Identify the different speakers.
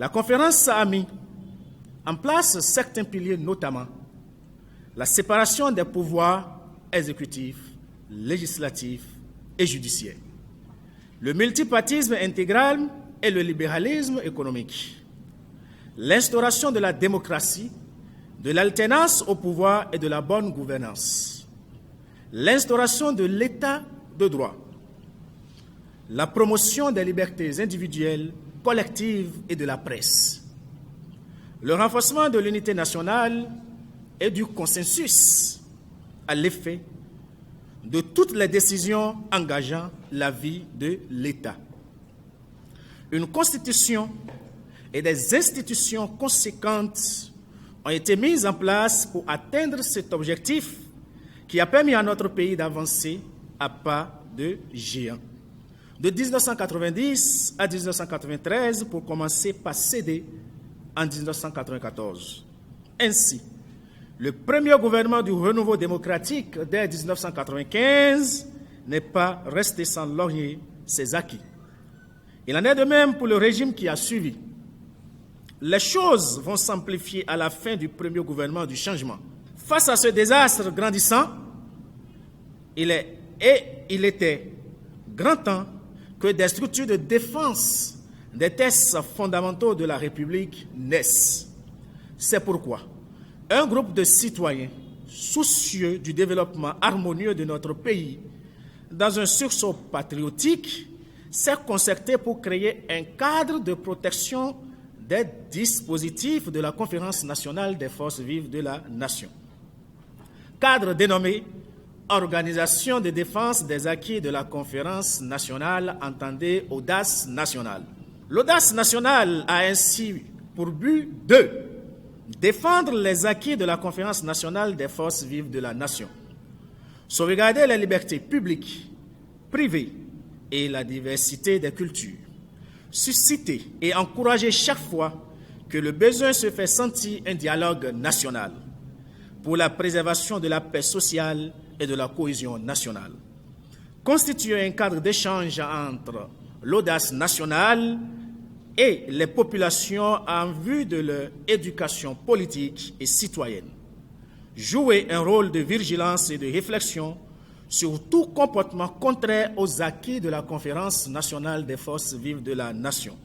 Speaker 1: La conférence a mis en place certains piliers, notamment la séparation des pouvoirs exécutifs, législatifs et judiciaires, le multipartisme intégral et le libéralisme économique, l'instauration de la démocratie, de l'alternance au pouvoir et de la bonne gouvernance, l'instauration de l'état de droit, la promotion des libertés individuelles, collectives et de la presse, le renforcement de l'unité nationale et du consensus à l'effet de toutes les décisions engageant la vie de l'État. Une constitution et des institutions conséquentes ont été mises en place pour atteindre cet objectif qui a permis à notre pays d'avancer à pas de géant. De 1990 à 1993 pour commencer par céder en 1994. Ainsi, le premier gouvernement du renouveau démocratique dès 1995 n'est pas resté sans lorgner ses acquis. Il en est de même pour le régime qui a suivi. Les choses vont s'amplifier à la fin du premier gouvernement du changement. Face à ce désastre grandissant, il était grand temps que des structures de défense des textes fondamentaux de la République naissent. C'est pourquoi un groupe de citoyens soucieux du développement harmonieux de notre pays, dans un sursaut patriotique, s'est concerté pour créer un cadre de protection des dispositifs de la Conférence nationale des forces vives de la nation. Cadre dénommé Organisation de défense des acquis de la Conférence nationale, entendez Audace nationale. L'Audace nationale a ainsi pour but de défendre les acquis de la Conférence nationale des forces vives de la nation, sauvegarder les libertés publiques, privées et la diversité des cultures, susciter et encourager chaque fois que le besoin se fait sentir un dialogue national pour la préservation de la paix sociale et de la cohésion nationale. Constituer un cadre d'échange entre l'audace nationale et les populations en vue de leur éducation politique et citoyenne. Jouer un rôle de vigilance et de réflexion sur tout comportement contraire aux acquis de la Conférence nationale des forces vives de la nation.